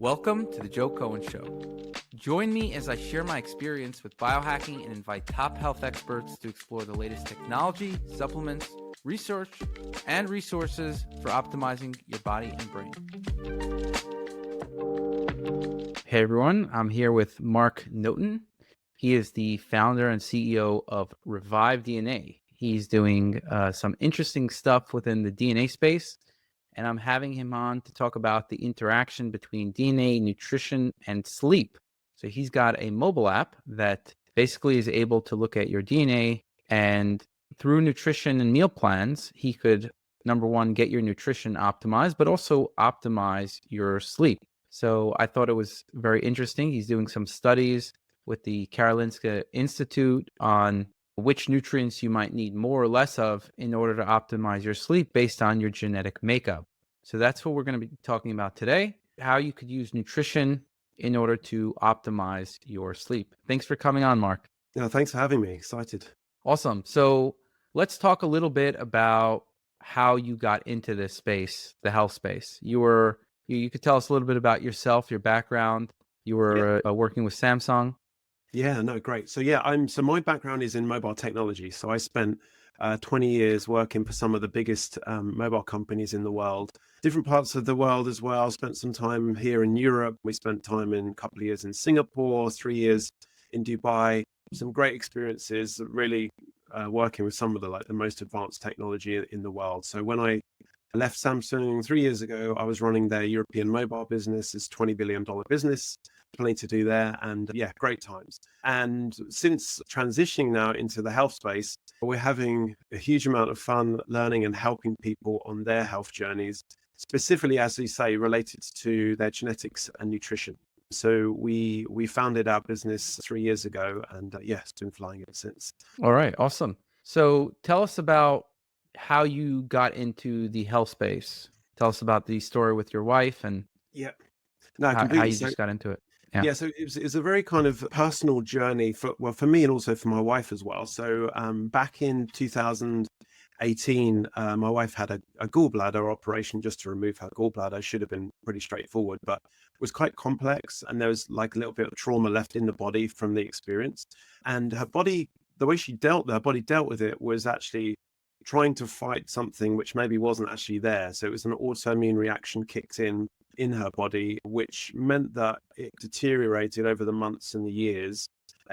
Welcome to the Joe Cohen Show. Join me as I share my experience with biohacking and invite top health experts to explore the latest technology, supplements, research, and resources for optimizing your body and brain. Hey everyone, I'm here with Mark Notton. He is the founder and CEO of Revive DNA. He's doing some interesting stuff within the DNA space, and I'm having him on to talk about the interaction between DNA, nutrition, and sleep. So he's got a mobile app that basically is able to look at your DNA, and through nutrition and meal plans, he could, number one, get your nutrition optimized, but also optimize your sleep. So I thought it was very interesting. He's doing some studies with the Karolinska Institute on which nutrients you might need more or less of in order to optimize your sleep based on your genetic makeup. So that's what we're going to be talking about today, how you could use nutrition in order to optimize your sleep. Thanks for coming on, Mark. Yeah, thanks for having me. Excited. Awesome. So let's talk a little bit about how you got into this space, the health space. You could tell us a little bit about yourself, your background. You were working with Samsung. Yeah, no, great. So my background is in mobile technology. So I spent 20 years working for some of the biggest mobile companies in the world, different parts of the world as well. Spent some time here in Europe. We spent time in a couple of years in Singapore, 3 years in Dubai. Some great experiences, really working with some of the most advanced technology in the world. So when I left Samsung 3 years ago, I was running their European mobile business. It's $20 billion business, plenty to do there. And great times. And since transitioning now into the health space, we're having a huge amount of fun learning and helping people on their health journeys, specifically, as you say, related to their genetics and nutrition. So we founded our business 3 years ago, and it's been flying ever since. All right, awesome. So tell us about how you got into the health space. Tell us about the story with your wife and how you just got into it. Yeah, so it was a very kind of personal journey for me and also for my wife as well. So back in 2018, my wife had a gallbladder operation just to remove her gallbladder. Should have been pretty straightforward, but it was quite complex, and there was like a little bit of trauma left in the body from the experience. And her body, the way her body dealt with it was actually trying to fight something which maybe wasn't actually there. So it was an autoimmune reaction kicked in her body, which meant that it deteriorated over the months and the years,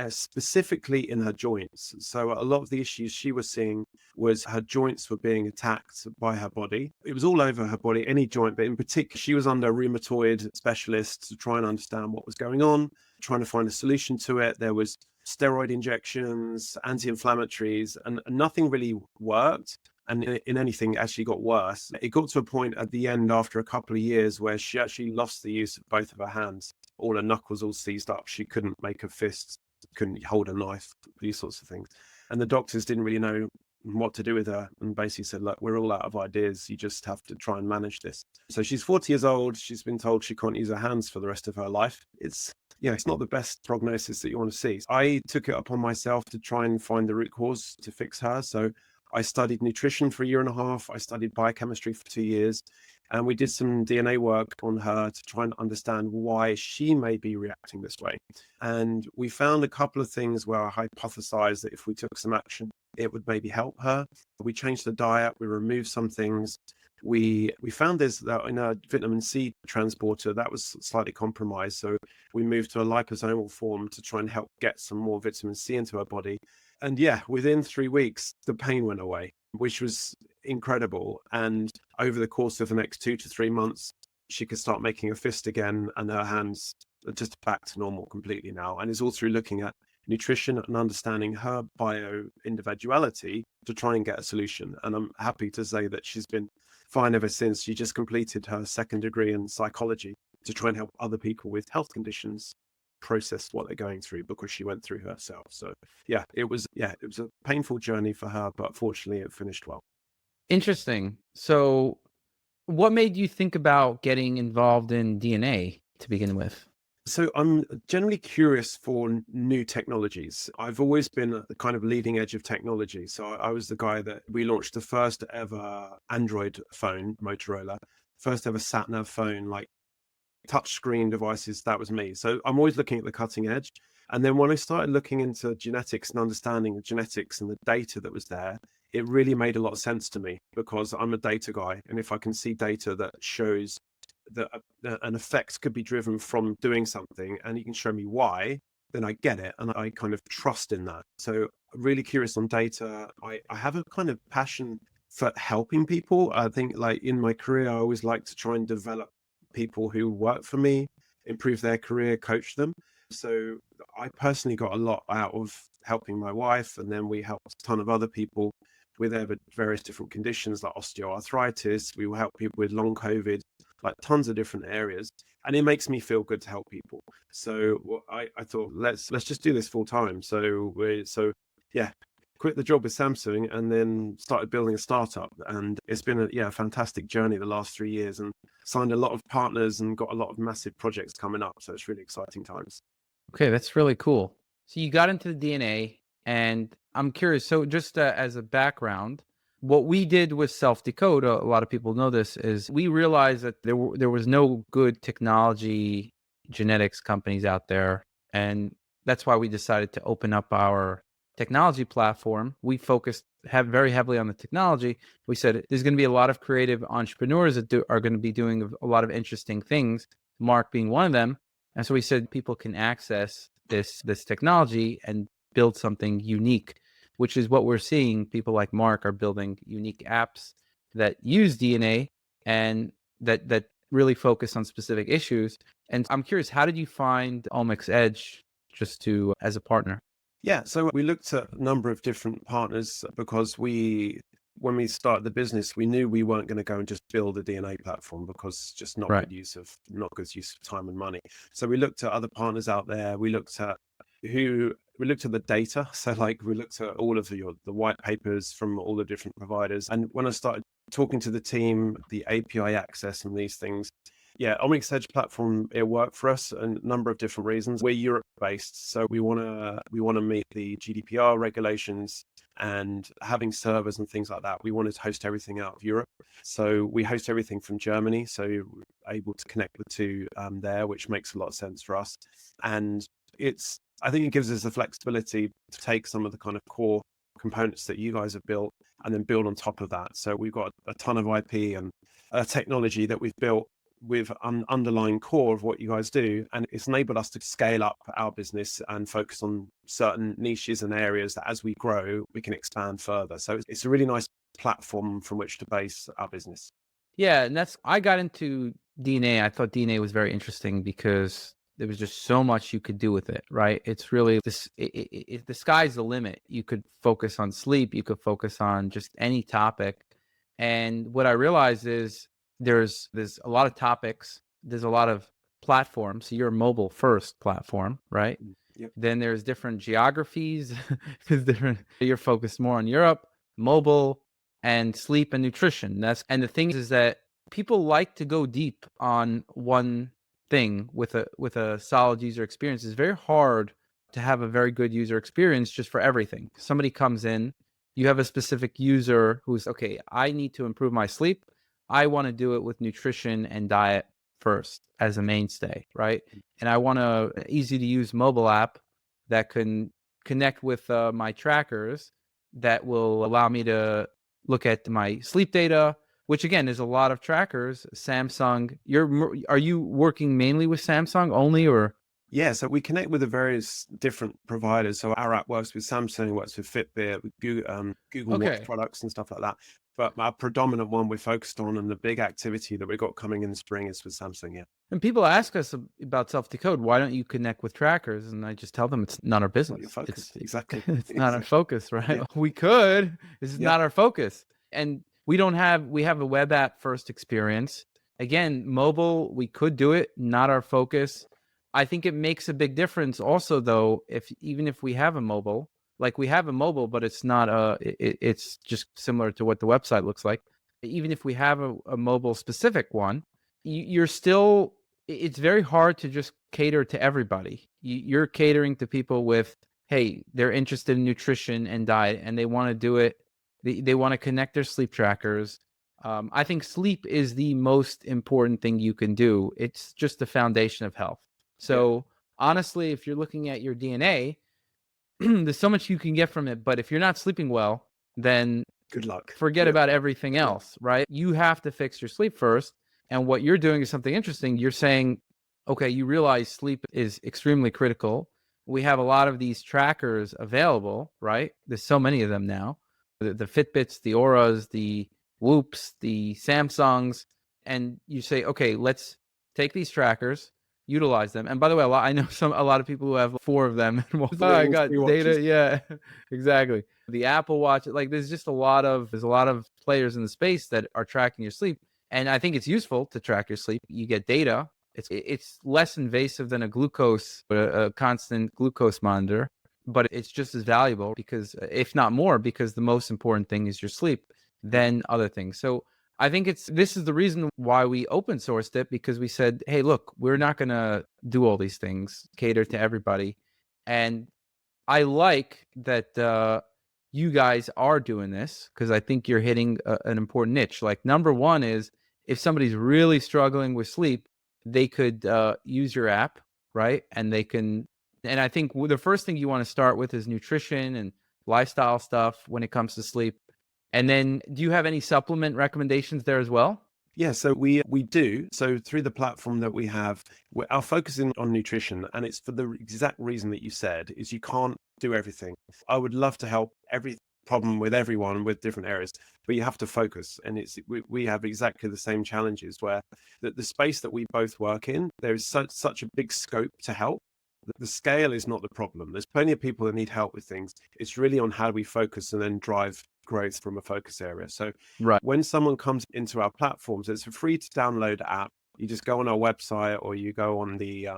specifically in her joints. So a lot of the issues she was seeing was her joints were being attacked by her body. It was all over her body, any joint, but in particular, she was under a rheumatoid specialist to try and understand what was going on, trying to find a solution to it. There was steroid injections, anti-inflammatories, and nothing really worked. And in anything, actually got worse. It got to a point at the end after a couple of years where she actually lost the use of both of her hands. All her knuckles all seized up. She couldn't make her fists, couldn't hold a knife, these sorts of things. And the doctors didn't really know what to do with her, and basically said, look, we're all out of ideas. You just have to try and manage this. So she's 40 years old. She's been told she can't use her hands for the rest of her life. It's not the best prognosis that you want to see. I took it upon myself to try and find the root cause to fix her. So I studied nutrition for a year and a half. I studied biochemistry for 2 years, and we did some DNA work on her to try and understand why she may be reacting this way. And we found a couple of things where I hypothesized that if we took some action, it would maybe help her. We changed the diet. We removed some things. We found this that in a vitamin C transporter that was slightly compromised. So we moved to a liposomal form to try and help get some more vitamin C into her body. And within 3 weeks, the pain went away, which was incredible. And over the course of the next 2 to 3 months, she could start making a fist again, and her hands are just back to normal completely now. And it's all through looking at nutrition and understanding her bio individuality to try and get a solution. And I'm happy to say that she's been fine ever since. She just completed her second degree in psychology to try and help other people with health conditions process what they're going through, because she went through herself. So it was a painful journey for her, but fortunately it finished well. Interesting. So what made you think about getting involved in DNA to begin with? So I'm generally curious for new technologies. I've always been at the kind of leading edge of technology. So I was the guy that we launched the first ever Android phone, Motorola, first ever sat nav phone, like touchscreen devices, that was me. So I'm always looking at the cutting edge. And then when I started looking into genetics and understanding the genetics and the data that was there, it really made a lot of sense to me because I'm a data guy. And if I can see data that shows that an effect could be driven from doing something and you can show me why, then I get it. And I kind of trust in that. So really curious on data. I have a kind of passion for helping people. I think like in my career, I always like to try and develop people who work for me, improve their career, coach them. So I personally got a lot out of helping my wife, and then we helped a ton of other people with their various different conditions like osteoarthritis. We will help people with long COVID, like tons of different areas, and it makes me feel good to help people. So I thought let's just do this full time. So yeah, quit the job with Samsung and then started building a startup. And it's been a fantastic journey the last 3 years, and signed a lot of partners and got a lot of massive projects coming up. So it's really exciting times. Okay, that's really cool. So you got into the DNA, and I'm curious. So just as a background, what we did with Self Decode, a lot of people know this, is we realized that there was no good technology genetics companies out there, and that's why we decided to open up our technology platform. We focused very heavily on the technology. We said there's going to be a lot of creative entrepreneurs that are going to be doing a lot of interesting things. Mark being one of them. And so we said people can access this technology and build something unique, which is what we're seeing. People like Mark are building unique apps that use DNA and that really focus on specific issues. And I'm curious, how did you find OmicsEdge as a partner? Yeah, so we looked at a number of different partners because when we started the business, we knew we weren't going to go and just build a DNA platform because it's just not Right. not good use of time and money. So we looked at other partners out there. We looked at the data. So like we looked at all of the white papers from all the different providers. And when I started talking to the team, the API access and these things, yeah, OmicsEdge platform, it worked for us and a number of different reasons. We're Europe based, so we want to meet the GDPR regulations and having servers and things like that. We wanted to host everything out of Europe. So we host everything from Germany. So we're able to connect the two there, which makes a lot of sense for us. And I think it gives us the flexibility to take some of the kind of core components that you guys have built and then build on top of that. So we've got a ton of IP and technology that we've built with an underlying core of what you guys do, and it's enabled us to scale up our business and focus on certain niches and areas that as we grow we can expand further. So it's a really nice platform from which to base our business. Yeah, and I got into DNA. I thought DNA was very interesting because there was just so much you could do with it, right? It's really the sky's the limit. You could focus on sleep, you could focus on just any topic. And what I realized is there's a lot of topics, there's a lot of platforms. So you're a mobile first platform, right? Yep. Then there's different geographies. You're focused more on Europe, mobile, and sleep and nutrition. And the thing is that people like to go deep on one thing with a solid user experience. It's very hard to have a very good user experience just for everything. Somebody comes in, you have a specific user who's okay, I need to improve my sleep. I want to do it with nutrition and diet first as a mainstay, right? And I want a easy to use mobile app that can connect with my trackers that will allow me to look at my sleep data, which again, there's a lot of trackers. Samsung, are you working mainly with Samsung only, or? Yeah, so we connect with the various different providers. So our app works with Samsung, works with Fitbit, with Google Watch Okay. products and stuff like that. But our predominant one we're focused on, and the big activity that we've got coming in the spring, is with Samsung. Yeah. And people ask us about self-decode. Why don't you connect with trackers? And I just tell them it's not our Not your business. focus. Exactly. It's not our Exactly. focus, right? Yeah. We could. This is Yeah. not our focus. And we have a web app first experience. Again, mobile, we could do it, not our focus. I think it makes a big difference also though, even if we have a mobile, like we have a mobile, but it's not it's just similar to what the website looks like. Even if we have a mobile specific one, you're still, it's very hard to just cater to everybody. You're catering to people with, hey, they're interested in nutrition and diet and they want to do it. They want to connect their sleep trackers I think sleep is the most important thing you can do. It's just the foundation of health. So honestly, if you're looking at your DNA, there's so much you can get from it. But if you're not sleeping well, then Good luck. forget about everything else, right? You have to fix your sleep first. And what you're doing is something interesting. You're saying, okay, you realize sleep is extremely critical. We have a lot of these trackers available, right? There's so many of them now. The Fitbits, the Auras, the Whoops, the Samsungs. And you say, okay, let's take these trackers, utilize them. And by the way, I know a lot of people who have 4 of them. And I Three got watches. data. Yeah, exactly. The Apple Watch, like there's a lot of players in the space that are tracking your sleep. And I think it's useful to track your sleep. You get data. It's less invasive than a constant glucose monitor, but it's just as valuable because, if not more, because the most important thing is your sleep than other things. So I think this is the reason why we open sourced it, because we said, hey, look, we're not going to do all these things, cater to everybody. And I like that you guys are doing this, because I think you're hitting an important niche. Like, number one is, if somebody's really struggling with sleep, they could use your app, right? And I think the first thing you want to start with is nutrition and lifestyle stuff when it comes to sleep. And then, do you have any supplement recommendations there as well? Yeah, so we do. So through the platform that we have, our focus is on nutrition, and it's for the exact reason that you said, is you can't do everything. I would love to help every problem with everyone with different areas, but you have to focus. And we have exactly the same challenges, where the space that we both work in, there is such a big scope to help. The scale is not the problem. There's plenty of people that need help with things. It's really on how we focus and then drive growth from a focus area. So Right. when someone comes into our platforms, it's a free to download app. You just go on our website, or you go on the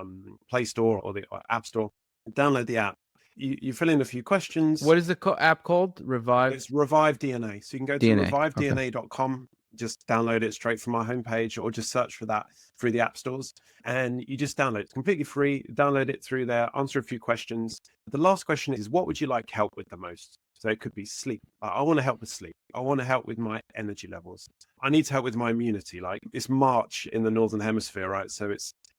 Play Store or the App Store, download the app. You fill in a few questions. What is the app called? Revive? It's Revive DNA. So you can go to DNA. Okay. revivedna.com, just download it straight from our homepage, or just search for that through the app stores. And you just download it. It's completely free. Download it through there, answer a few questions. The last question is, what would you like help with the most? So it could be sleep. I want to help with sleep. I want to help with my energy levels. I need to help with my immunity. Like, it's March in the Northern Hemisphere, right? So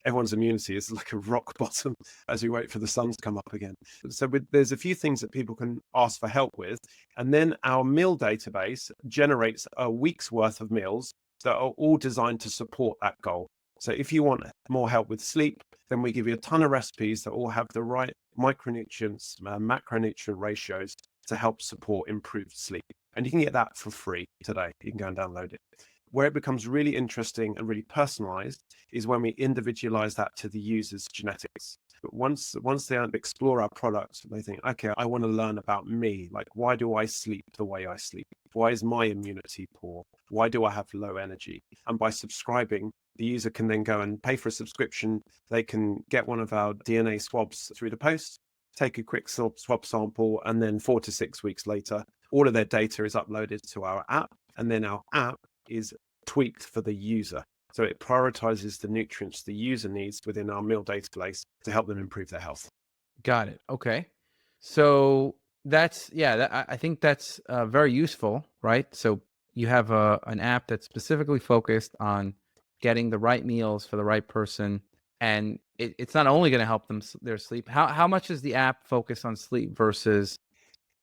everyone's immunity is like a rock bottom as we wait for the sun to come up again. So there's a few things that people can ask for help with. And then our meal database generates a week's worth of meals that are all designed to support that goal. So if you want more help with sleep, then we give you a ton of recipes that all have the right micronutrients, macronutrient ratios to help support improved sleep. And you can get that for free today. You can go and download it. Where it becomes really interesting and really personalized is when we individualize that to the user's genetics. But once they explore our product, they think, okay, I want to learn about me. Like, why do I sleep the way I sleep? Why is my immunity poor? Why do I have low energy? And by subscribing, the user can then go and pay for a subscription. They can get one of our DNA swabs through the post, take a quick swab sample, and then 4 to 6 weeks later, all of their data is uploaded to our app. And then our app is tweaked for the user. So it prioritizes the nutrients the user needs within our meal database to help them improve their health. Got it. Okay. So I think that's very useful, right? So you have an app that's specifically focused on getting the right meals for the right person, and it's not only going to help them their sleep. How much is the app focused on sleep versus?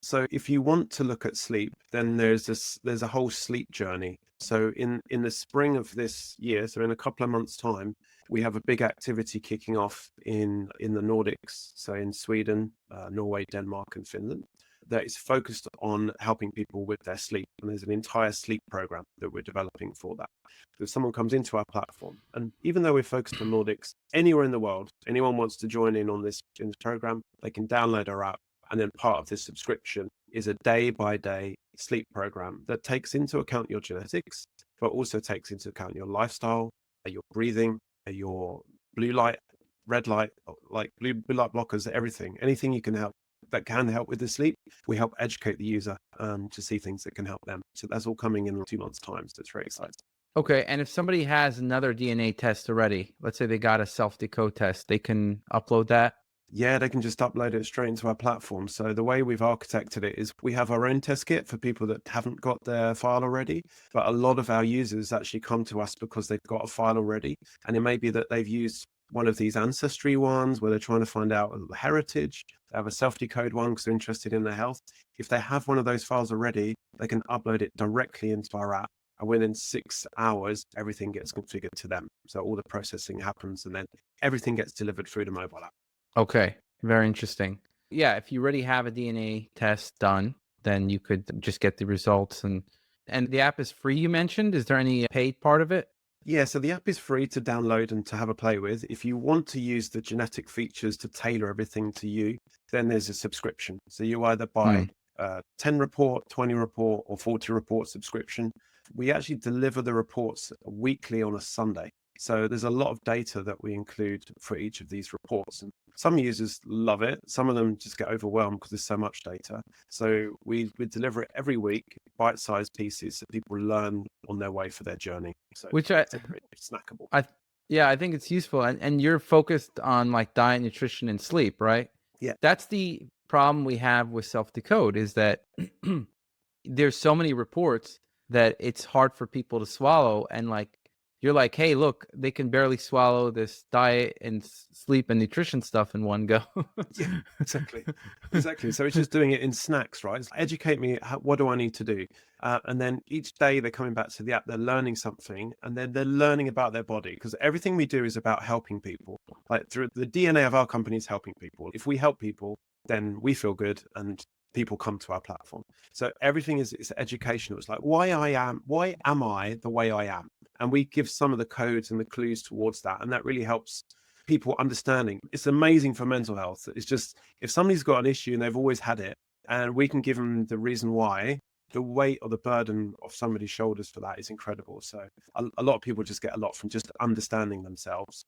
So if you want to look at sleep, then there's a whole sleep journey. So in the spring of this year, so in a couple of months' time, we have a big activity kicking off in the Nordics, so in Sweden, Norway, Denmark, and Finland, that is focused on helping people with their sleep. And there's an entire sleep program that we're developing for that. So if someone comes into our platform, and even though we're focused on Nordics, anywhere in the world, anyone wants to join in this program, they can download our app. And then part of this subscription is a day-by-day sleep program that takes into account your genetics, but also takes into account your lifestyle, your breathing, your blue light, red light, like blue light blockers, everything, anything you can help that can help with the sleep. We help educate the user to see things that can help them. So that's all coming in 2 months' time. So it's very exciting. Okay, and if somebody has another DNA test already, let's say they got a self-decode test, they can upload that? Yeah, they can just upload it straight into our platform. So the way we've architected it is we have our own test kit for people that haven't got their file already, but a lot of our users actually come to us because they've got a file already. And it may be that they've used one of these ancestry ones where they're trying to find out heritage. They have a self-decode one because they're interested in their health. If they have one of those files already, they can upload it directly into our app. And within 6 hours, everything gets configured to them. So all the processing happens and then everything gets delivered through the mobile app. Okay, very interesting. Yeah, if you already have a DNA test done, then you could just get the results, and the app is free, you mentioned. Is there any paid part of it? Yeah, so the app is free to download and to have a play with. If you want to use the genetic features to tailor everything to you, then there's a subscription. So you either Hmm. buy a 10 report, 20 report, or 40 report subscription. We actually deliver the reports weekly on a Sunday. So there's a lot of data that we include for each of these reports. And some users love it. Some of them just get overwhelmed because there's so much data. So we deliver it every week, bite-sized pieces that people learn on their way for their journey. So Which it's very snackable. I, yeah, I think it's useful, and you're focused on like diet, nutrition, and sleep, right? Yeah. That's the problem we have with self decode is that there's so many reports that it's hard for people to swallow, and like you're like, hey, look, they can barely swallow this diet and sleep and nutrition stuff in one go. Yeah, exactly. Exactly. So it's just doing it in snacks, right? It's educate me. What do I need to do? And then each day they're coming back to the app, they're learning something, and then they're learning about their body because everything we do is about helping people. Like through the DNA of our company is helping people. If we help people, then we feel good and people come to our platform. So everything is educational. It's like why am I the way I am? And we give some of the codes and the clues towards that. And that really helps people understanding. It's amazing for mental health. It's just if somebody's got an issue and they've always had it, and we can give them the reason why, the weight or the burden of somebody's shoulders for that is incredible. So a lot of people just get a lot from just understanding themselves.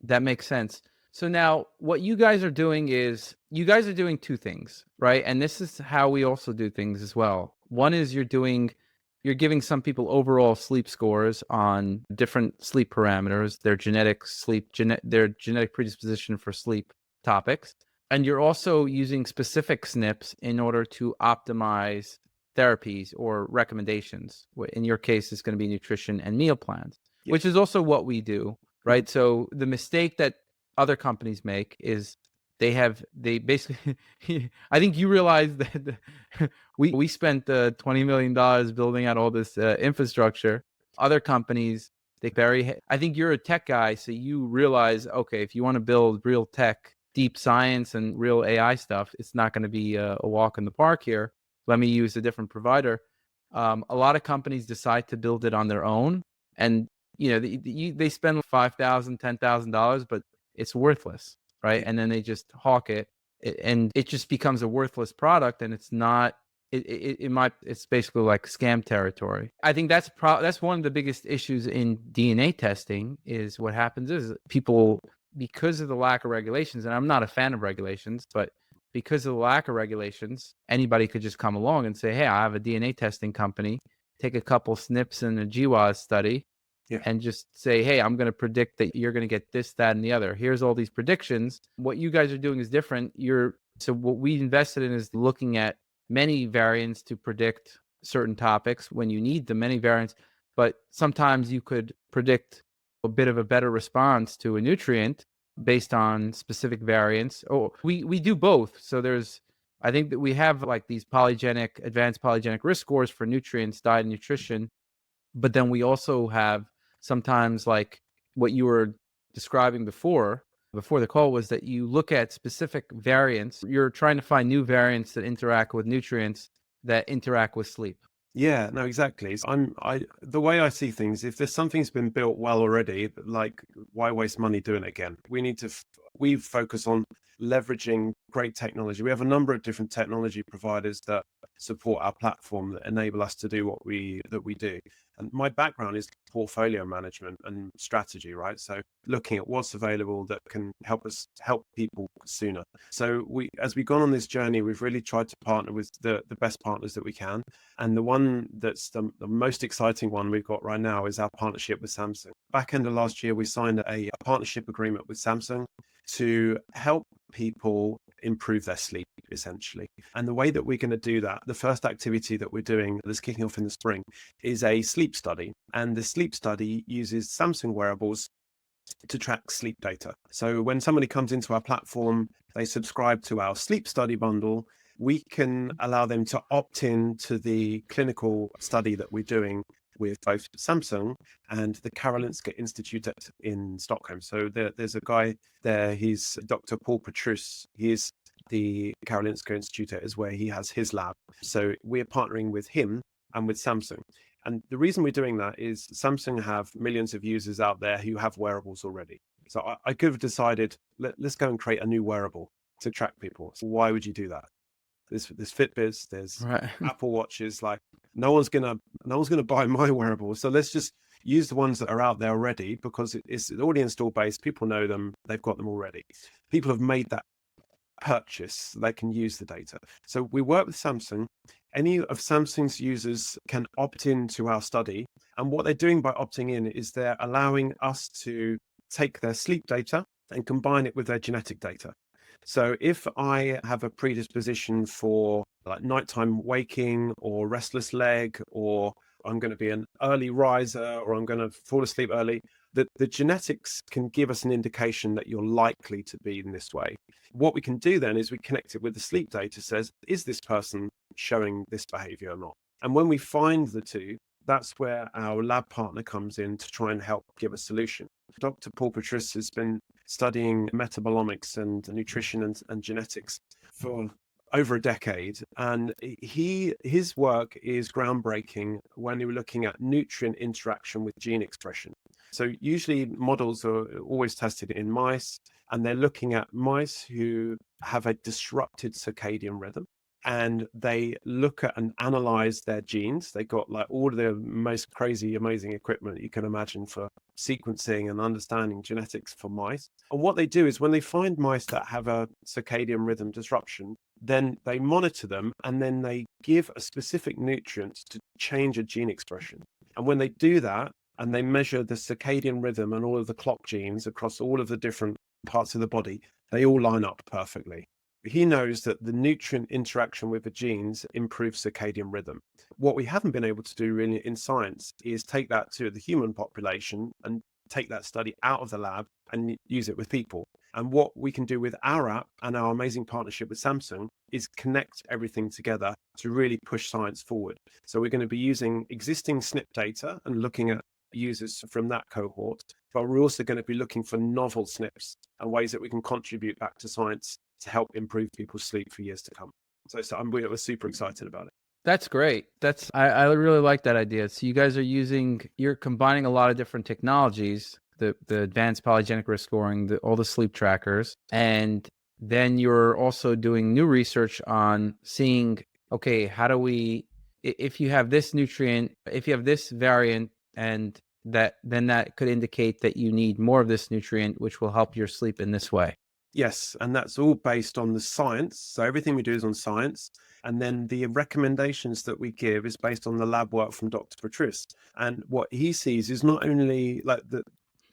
That makes sense. So now what you guys are doing is you guys are doing two things, right? And this is how we also do things as well. One is you're giving some people overall sleep scores on different sleep parameters, their their genetic predisposition for sleep topics. And you're also using specific SNPs in order to optimize therapies or recommendations. In your case, it's going to be nutrition and meal plans, Yeah. which is also what we do, right? So the mistake that other companies make is they basically I think you realize that we spent $20 million building out all this infrastructure. Other companies, I think you're a tech guy, so you realize, okay, if you want to build real tech, deep science and real AI stuff, it's not going to be a walk in the park here. Let me use a different provider. A lot of companies decide to build it on their own, and they spend $5,000, $10,000, but it's worthless, right? Yeah. And then they just hawk it, and it just becomes a worthless product, and it's not. It's basically like scam territory. I think that's one of the biggest issues in DNA testing is what happens is people, because of the lack of regulations, and I'm not a fan of regulations, but because of the lack of regulations, anybody could just come along and say, hey, I have a DNA testing company, take a couple SNPs in a GWAS study, Yeah. and just say, hey, I'm going to predict that you're going to get this, that, and the other. Here's all these predictions. What you guys are doing is different. So what we invested in is looking at many variants to predict certain topics when you need the many variants, but sometimes you could predict a bit of a better response to a nutrient based on specific variants. Oh, we do both. So I think that we have like these advanced polygenic risk scores for nutrients, diet, and nutrition. But then we also have sometimes like what you were describing before the call was that you look at specific variants. You're trying to find new variants that interact with nutrients that interact with sleep. Yeah, no, exactly. So the way I see things, if there's something's been built well already, like why waste money doing it again? We focus on leveraging great technology. We have a number of different technology providers that support our platform that enable us to do what we do. And my background is portfolio management and strategy, right? So looking at what's available that can help us help people sooner. So as we've gone on this journey, we've really tried to partner with the best partners that we can. And the one that's the most exciting one we've got right now is our partnership with Samsung. Back end of last year, we signed a partnership agreement with Samsung to help people improve their sleep, essentially. And the way that we're going to do that, the first activity that we're doing that's kicking off in the spring is a sleep study. And the sleep study uses Samsung wearables to track sleep data. So when somebody comes into our platform, they subscribe to our sleep study bundle, we can allow them to opt in to the clinical study that we're doing with both Samsung and the Karolinska Institute in Stockholm. So there's a guy there, he's Dr. Paul Petrus. He's the Karolinska Institute is where he has his lab. So we're partnering with him and with Samsung. And the reason we're doing that is Samsung have millions of users out there who have wearables already. So I could have decided, let's go and create a new wearable to track people. So why would you do that? There's Fitbits, there's Right. Apple Watches. Like no one's gonna buy my wearable. So let's just use the ones that are out there already because it's already installed base. People know them. They've got them already. People have made that purchase. They can use the data. So we work with Samsung. Any of Samsung's users can opt in to our study. And what they're doing by opting in is they're allowing us to take their sleep data and combine it with their genetic data. So if I have a predisposition for like nighttime waking or restless leg, or I'm going to be an early riser, or I'm going to fall asleep early, the genetics can give us an indication that you're likely to be in this way. What we can do then is we connect it with the sleep data, says, is this person showing this behavior or not? And when we find the two, that's where our lab partner comes in to try and help give a solution. Dr. Paul Petrus has been studying metabolomics and nutrition and genetics for over a decade. And his work is groundbreaking when you're looking at nutrient interaction with gene expression. So usually models are always tested in mice, and they're looking at mice who have a disrupted circadian rhythm. And they look at and analyze their genes. They got like all of the most crazy, amazing equipment you can imagine for sequencing and understanding genetics for mice. And what they do is when they find mice that have a circadian rhythm disruption, then they monitor them and then they give a specific nutrient to change a gene expression. And when they do that and they measure the circadian rhythm and all of the clock genes across all of the different parts of the body, they all line up perfectly. He knows that the nutrient interaction with the genes improves circadian rhythm. What we haven't been able to do really in science is take that to the human population and take that study out of the lab and use it with people. And what we can do with our app and our amazing partnership with Samsung is connect everything together to really push science forward. So we're going to be using existing SNP data and looking at users from that cohort, but we're also going to be looking for novel SNPs and ways that we can contribute back to science to help improve people's sleep for years to come. So we're super excited about it. That's great. I really like that idea. So you guys you're combining a lot of different technologies, the advanced polygenic risk scoring, all the sleep trackers, and then you're also doing new research on seeing, okay, if you have this nutrient, if you have this variant, and then that could indicate that you need more of this nutrient, which will help your sleep in this way. Yes, and that's all based on the science. So everything we do is on science. And then the recommendations that we give is based on the lab work from Dr. Petrus. And what he sees is not only like the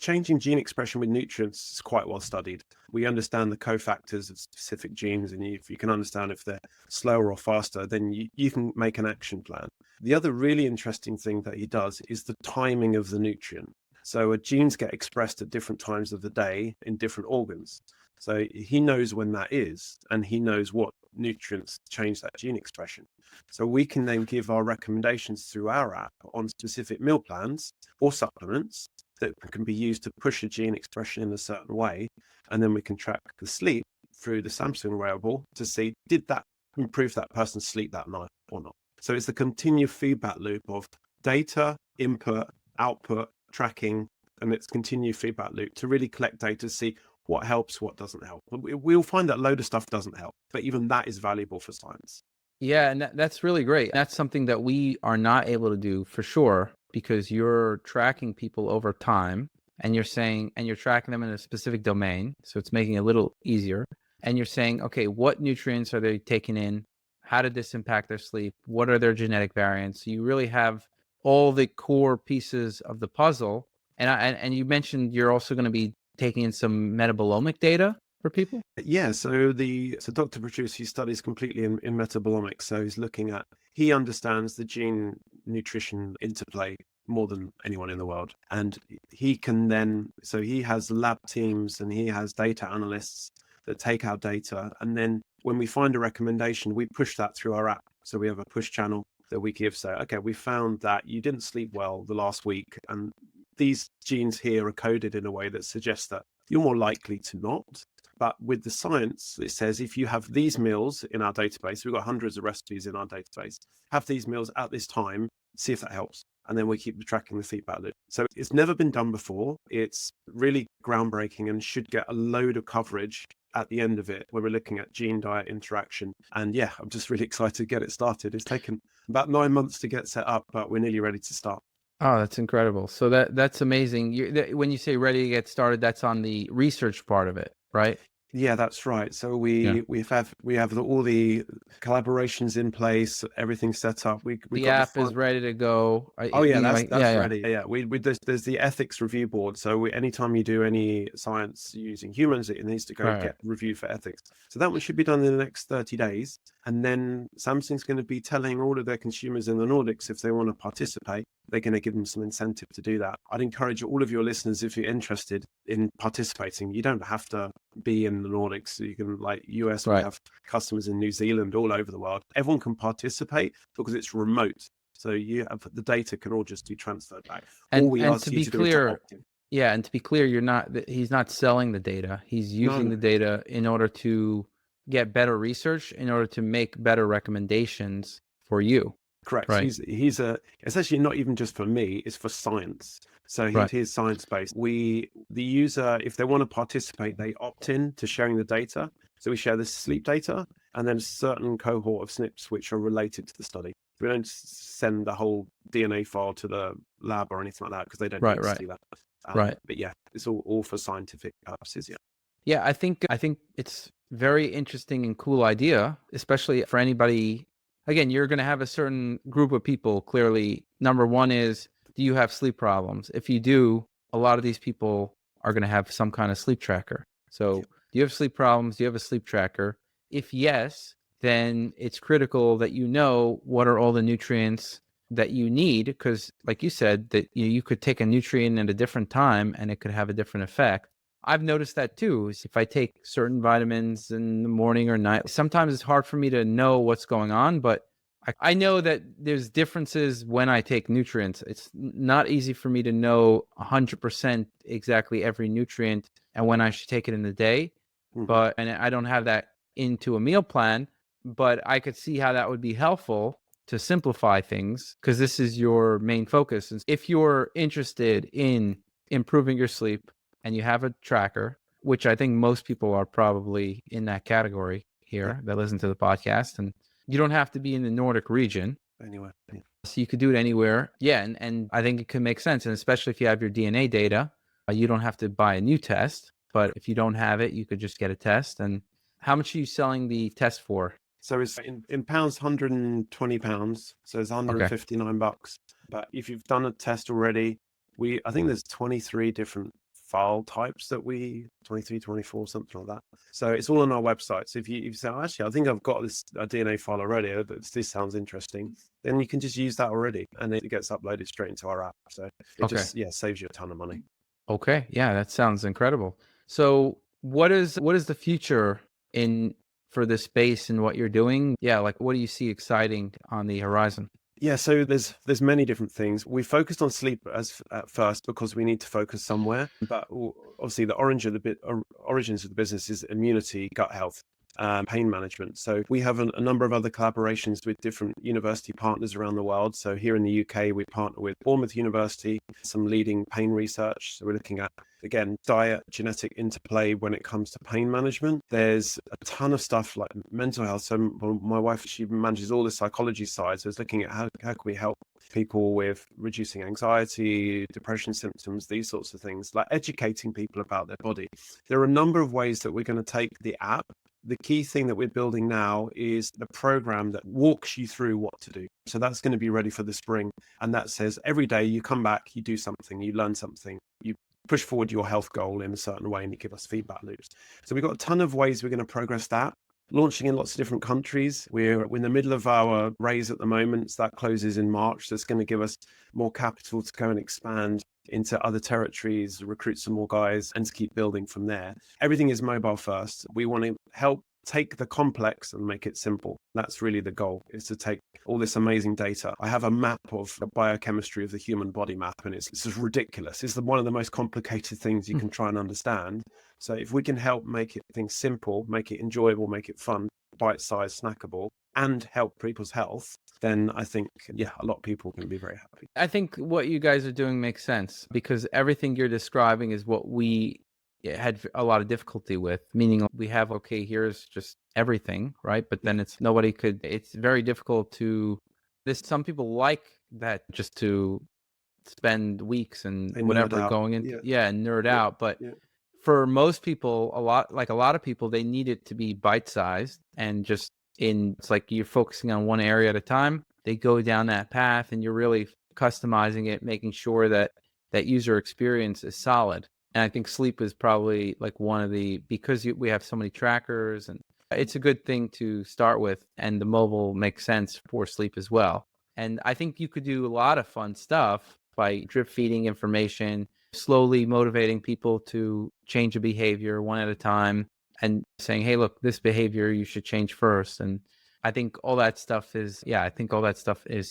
changing gene expression with nutrients is quite well studied. We understand the cofactors of specific genes, and if you can understand if they're slower or faster, then you can make an action plan. The other really interesting thing that he does is the timing of the nutrient. So genes get expressed at different times of the day in different organs. So he knows when that is, and he knows what nutrients change that gene expression. So we can then give our recommendations through our app on specific meal plans or supplements that can be used to push a gene expression in a certain way. And then we can track the sleep through the Samsung wearable to see, did that improve that person's sleep that night or not? So it's the continued feedback loop of data, input, output, tracking, and it's continued feedback loop to really collect data to see what helps, what doesn't help. We'll find that a load of stuff doesn't help, but even that is valuable for science. Yeah, and that's really great. That's something that we are not able to do for sure, because you're tracking people over time and you're tracking them in a specific domain. So it's making it a little easier. And you're saying, okay, what nutrients are they taking in? How did this impact their sleep? What are their genetic variants? So you really have all the core pieces of the puzzle. And you mentioned you're also going to be taking in some metabolomic data. for people? Yeah, so Dr. Produce, he studies completely in metabolomics. So he understands the gene nutrition interplay more than anyone in the world. And he has lab teams and he has data analysts that take our data. And then when we find a recommendation, we push that through our app. So we have a push channel that we give. So, okay, we found that you didn't sleep well the last week. And these genes here are coded in a way that suggests that you're more likely to not. But with the science, it says if you have these meals in our database, we've got hundreds of recipes in our database, have these meals at this time, see if that helps. And then we keep tracking the feedback loop. So it's never been done before. It's really groundbreaking and should get a load of coverage at the end of it, where we're looking at gene diet interaction. And yeah, I'm just really excited to get it started. It's taken about 9 months to get set up, but we're nearly ready to start. Oh, that's incredible. So that's amazing. When you say ready to get started, that's on the research part of it, right? Yeah, that's right. So Yeah. we have all the collaborations in place, everything set up. We The got app is ready to go. Oh yeah, Yeah, that's yeah. ready. Yeah, there's the ethics review board. So anytime you do any science using humans, it needs to go Right. get reviewed for ethics. So that one should be done in the next 30 days. And then Samsung's going to be telling all of their consumers in the Nordics, if they want to participate, they're going to give them some incentive to do that. I'd encourage all of your listeners, if you're interested in participating, you don't have to be in the Nordics. You can, like US, we Right. have customers in New Zealand, all over the world. Everyone can participate because it's remote. So you have the data can all just be transferred back. All we And ask to you be to do is to clear, opt in. yeah, and to be clear, he's not selling the data. He's using No, the data in order to get better research, in order to make better recommendations for you. correct. Right. It's actually not even just for me, it's for science. So Right. he's science-based. The user, if they want to participate, they opt in to sharing the data. So we share the sleep data and then a certain cohort of SNPs which are related to the study. We don't send the whole DNA file to the lab or anything like that because they don't Right, need to right. see that. Right. But yeah, it's all for scientific purposes. Yeah. Yeah, I think it's very interesting and cool idea, especially for anybody. Again, you're going to have a certain group of people. Clearly, number one is, do you have sleep problems? If you do, a lot of these people are going to have some kind of sleep tracker. So, Yep. do you have sleep problems? Do you have a sleep tracker? If yes, then it's critical that you know what are all the nutrients that you need, because like you said, that you could take a nutrient at a different time and it could have a different effect. I've noticed that too. Is if I take certain vitamins in the morning or night, sometimes it's hard for me to know what's going on, but I know that there's differences when I take nutrients. It's not easy for me to know 100% exactly every nutrient and when I should take it in the day. Mhm. And I don't have that into a meal plan, but I could see how that would be helpful to simplify things, because this is your main focus. And if you're interested in improving your sleep, and you have a tracker, which I think most people are probably in that category Yeah. here that listen to the podcast, and you don't have to be in the Nordic region. Anyway. Yeah. So you could do it anywhere. Yeah. And I think it could make sense. And especially if you have your DNA data, you don't have to buy a new test. But if you don't have it, you could just get a test. And how much are you selling the test for? So it's in pounds, £120. So it's Okay. $159. But if you've done a test already, I think there's 23 different file types 23, 24, something like that. So it's all on our website. So if you say, oh, actually, I think I've got a DNA file already, this sounds interesting, then you can just use that already. And it gets uploaded straight into our app. So it Okay. just, saves you a ton of money. Okay. Yeah, that sounds incredible. So what is the future in for this space and what you're doing? Yeah, like what do you see exciting on the horizon? Yeah, so there's many different things. We focused on sleep at first because we need to focus somewhere. But obviously, the origins of the business is immunity, gut health, pain management. So we have a number of other collaborations with different university partners around the world. So here in the UK, we partner with Bournemouth University, some leading pain research. So we're looking at, again, diet, genetic interplay when it comes to pain management. There's a ton of stuff like mental health. So my wife, she manages all the psychology side. So it's looking at how can we help people with reducing anxiety, depression symptoms, these sorts of things, like educating people about their body. There are a number of ways that we're going to take the app. The key thing that we're building now is the program that walks you through what to do. So that's going to be ready for the spring. And that says every day you come back, you do something, you learn something, you push forward your health goal in a certain way, and you give us feedback loops. So we've got a ton of ways we're going to progress that. Launching in lots of different countries. We're in the middle of our raise at the moment. So that closes in March. So it's going to give us more capital to go and expand into other territories, recruit some more guys, and to keep building from there. Everything is mobile first. We want to help take the complex and make it simple. That's really the goal, is to take all this amazing data. I have a map of the biochemistry of the human body map, and it's just ridiculous. It's one of the most complicated things you can try and understand. So if we can help make things simple, make it enjoyable, make it fun, bite-sized, snackable, and help people's health, then I think, a lot of people can be very happy. I think what you guys are doing makes sense, because everything you're describing is what we had a lot of difficulty with, meaning we have, okay, here's just everything, right? But then it's very difficult to, some people like that, just to spend weeks and whatever going into, and nerd out. But for most people, a lot of people, they need it to be bite-sized and just it's like you're focusing on one area at a time. They go down that path and you're really customizing it, making sure that user experience is solid. And I think sleep is probably like one of because we have so many trackers, and it's a good thing to start with. And the mobile makes sense for sleep as well. And I think you could do a lot of fun stuff by drip feeding information, slowly motivating people to change a behavior one at a time, and saying, hey, look, this behavior you should change first. And I think all that stuff is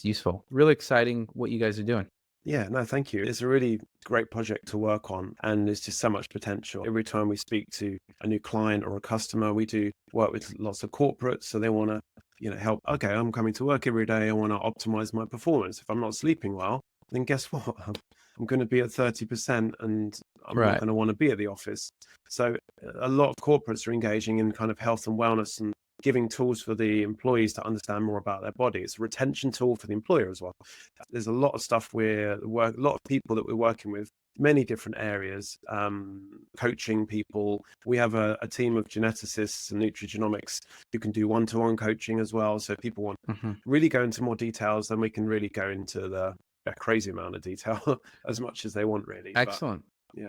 useful. Really exciting what you guys are doing. Yeah, no, thank you. It's a really great project to work on, and there's just so much potential. Every time we speak to a new client or a customer, we do work with lots of corporates, so they want to, help. Okay, I'm coming to work every day. I want to optimize my performance. If I'm not sleeping well, then guess what? I'm going to be at 30%, and I'm not going to want to be at the office. So a lot of corporates are engaging in kind of health and wellness and giving tools for the employees to understand more about their body. It's a retention tool for the employer as well. There's a lot of stuff a lot of people that we're working with, many different areas, coaching people. We have a team of geneticists and nutrigenomics who can do one-to-one coaching as well. So if people want to really go into more details, then we can really go into a crazy amount of detail as much as they want, really. Excellent.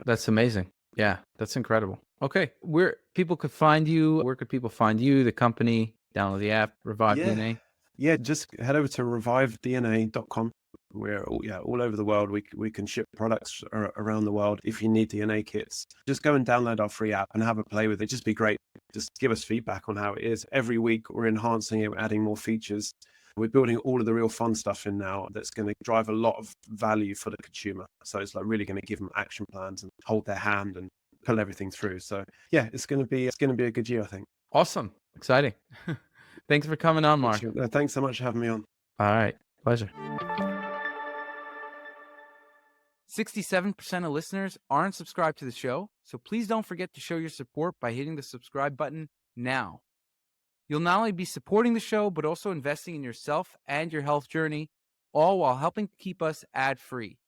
That's amazing. Yeah, that's incredible. Okay, where people could find you, the company, download the app, Revive DNA? Yeah, just head over to revivedna.com. We're all over the world. We can ship products around the world. If you need DNA kits, just go and download our free app and have a play with it. Just be great. Just give us feedback on how it is. Every week we're enhancing it, we're adding more features. We're building all of the real fun stuff in now that's going to drive a lot of value for the consumer. So it's like really going to give them action plans and hold their hand and pull everything through. So yeah, it's going to be a good year, I think. Awesome. Exciting. Thanks for coming on, Mark. Thanks so much for having me on. All right. Pleasure. 67% of listeners aren't subscribed to the show, so please don't forget to show your support by hitting the subscribe button now. You'll not only be supporting the show, but also investing in yourself and your health journey, all while helping keep us ad-free.